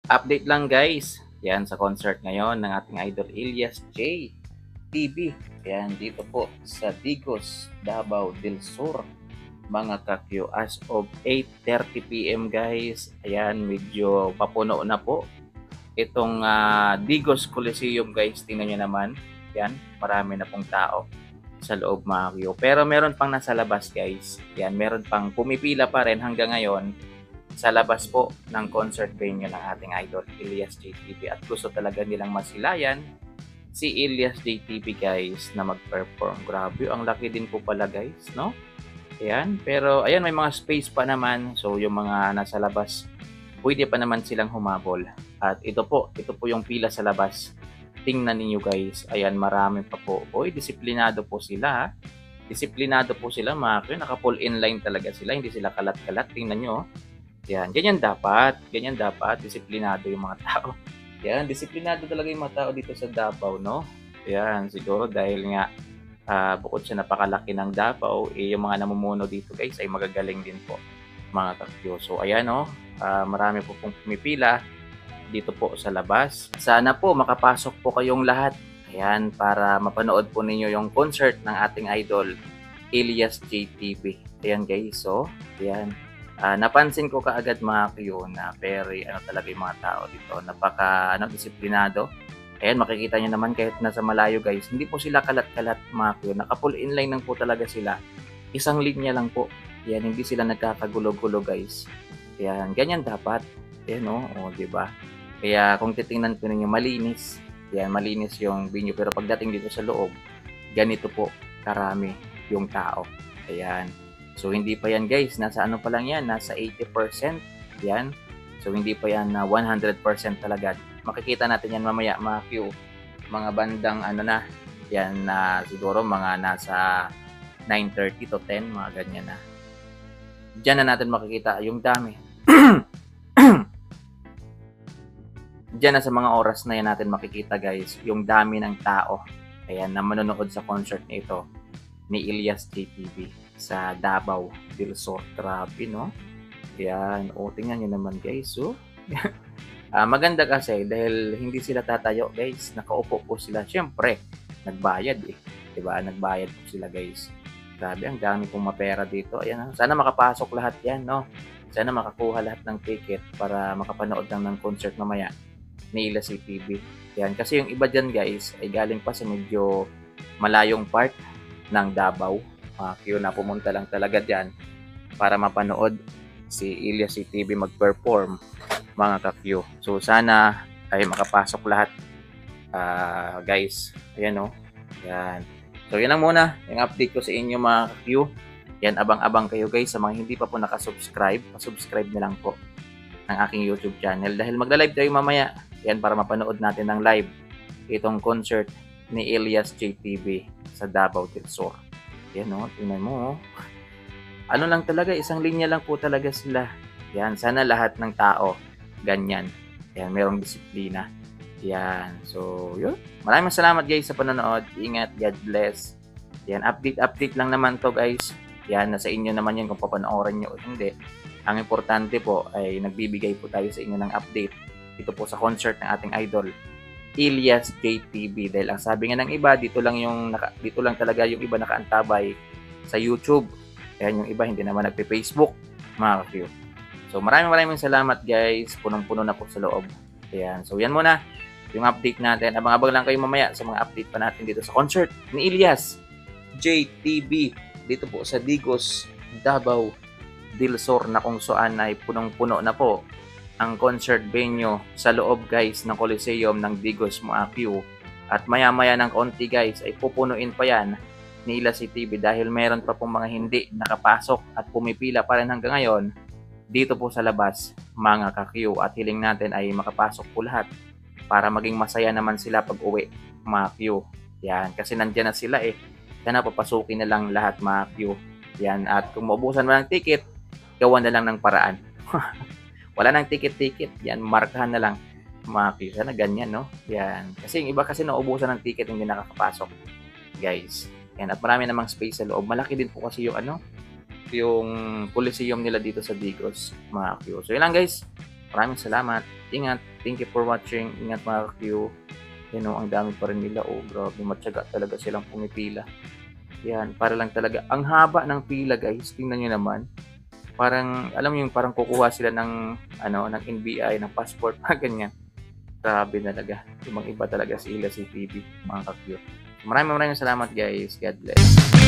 Update lang guys, yan sa concert ngayon ng ating idol Ilyas J. TV. Yan dito po sa Digos, Davao del Sur. Mga kakyo, as of 8:30 PM guys. Ayan, medyo papuno na po itong Digos Coliseum guys. Tingnan nyo naman. Yan, marami na pong tao sa loob mga kakyo. Pero meron pang nasa labas guys. Yan, meron pang pumipila pa rin hanggang ngayon sa labas po ng concert venue ng ating idol Ilyas JTV at gusto talaga nilang masilayan si Ilyas JTV guys na mag-perform. Grabe, ang laki din po pala guys, no? Ayan, pero ayan may mga space pa naman. So yung mga nasa labas, pwede pa naman silang humabol. At ito po yung pila sa labas. Tingnan niyo guys, ayan marami pa po. Oy, disiplinado po sila. Disiplinado po sila mga naka-full inline talaga sila, hindi sila kalat-kalat. Tingnan niyo. Yan, ganyan dapat, disiplinado yung mga tao. Yan, disiplinado talaga yung mga tao dito sa Davao, no? Yan, siguro dahil nga bukod sa napakalaki ng Davao, yung mga namumuno dito guys ay magagaling din po, mga kakyo. So ayan no, marami po pong pumipila dito po sa labas. Sana po makapasok po kayong lahat. Ayan, para mapanood po ninyo yung concert ng ating idol, Ilyas JTV. Ayan guys, so ayan. Napansin ko kaagad mga kuyo na very talaga yung mga tao dito, napaka disiplinado. Ayan, makikita nyo naman kahit nasa malayo guys, hindi po sila kalat-kalat mga kuyo, naka-full inline lang po talaga sila, isang linya lang po. Ayan, hindi sila nagkakagulo-gulo guys. Ayan, ganyan dapat. Ayan o, diba? Kaya kung titingnan po ninyo, malinis. Ayan, malinis yung venue, pero pagdating dito sa loob, ganito po karami yung tao. Ayan. So, hindi pa yan guys. Nasa ano pa lang yan? Nasa 80%. Yan. So, hindi pa yan na 100% talaga. Makikita natin yan mamaya mga Q. Mga bandang ano na. Yan na siguro mga nasa 9:30 to 10. Mga ganyan na. Diyan na natin makikita yung dami. Diyan na sa mga oras na yan natin makikita guys. Yung dami ng tao. Ayan, na manonood sa concert nito ni Ilyas JTV sa Davao del Sur. Grabe, no? Yan. O, tingnan nyo naman, guys. So, maganda kasi dahil hindi sila tatayo, guys. Nakaupo po sila. Siyempre, nagbayad eh. Diba? Nagbayad po sila, guys. Grabe, ang dami pong mapera dito. Ayan, sana makapasok lahat yan, no? Sana makakuha lahat ng ticket para makapanood lang ng concert mamaya ni Ilyas JTV. Yan. Kasi yung iba dyan, guys, ay galing pa sa medyo malayong part ng Davao. Q na pumunta lang talaga dyan para mapanood si Ilyas JTV mag-perform, mga ka-Q. So sana ay makapasok lahat guys. Ayan o. Yan. So yan lang muna yung update ko sa inyo mga ka-Q. Yan, abang-abang kayo guys sa mga hindi pa po nakasubscribe. Pasubscribe na lang po ng aking YouTube channel dahil magla-live tayo mamaya. Yan, para mapanood natin ng live itong concert ni Ilyas JTV sa Davao del Sur. Yan o, tingnan mo. Ano lang talaga, isang linya lang po talaga sila. Yan, sana lahat ng tao ganyan. Yan, merong disiplina. Yan, so yun. Maraming salamat guys sa panonood. Ingat, God bless. Yan, update lang naman to guys. Yan, nasa inyo naman yan kung papanoorin nyo o hindi. Ang importante po ay nagbibigay po tayo sa inyo ng update. Ito po sa concert ng ating idol, Ilyas JTV. Dahil ang sabi nga ng iba, dito lang talaga yung iba nakaantabay sa YouTube. Ayan, yung iba hindi naman nagpe-Facebook, mga ka-Q. So maraming salamat guys. Punong-puno na po sa loob. Ayan, so yan muna yung update natin. Abang-abang lang kayo mamaya sa mga update pa natin dito sa concert ni Ilyas JTV dito po sa Digos, Davao del Sur, na kung saan ay punong-puno na po ang concert venue sa loob guys ng Coliseum ng Digos, mga Q. At maya-maya ng konti guys ay pupunuin pa yan ni Ilyas JTV dahil meron pa pong mga hindi nakapasok at pumipila pa rin hanggang ngayon dito po sa labas, mga ka-Q. At hiling natin ay makapasok po lahat para maging masaya naman sila pag uwi, mga Q. Yan, kasi nandyan na sila eh. Sana papasukin na lang lahat, mga Q. Yan, at kung maubusan mo ng ticket, gawan na lang ng paraan. Wala nang ticket. Yan, markahan na lang, mga Q. Sana ganyan, no? Yan. Kasi yung iba kasi naubusan ng ticket, hindi nakakapasok, guys. Yan, at marami namang space sa loob. Malaki din po kasi yung yung Coliseum nila dito sa Digos, mga Q. So yun lang guys. Maraming salamat. Ingat. thank you for watching. Ingat mga ka-Q. Yan o, ang dami pa rin nila. Oh, grabe, matyaga talaga silang pumipila. Yan, para lang talaga. Ang haba ng pila guys, tingnan nyo naman. Parang, alam mo yung parang kukuha sila ng, ng NBI, ng passport, ganyan. Grabe talaga. Ibang iba talaga si Elias CTV, mga ka-Q. Maraming salamat guys. God bless.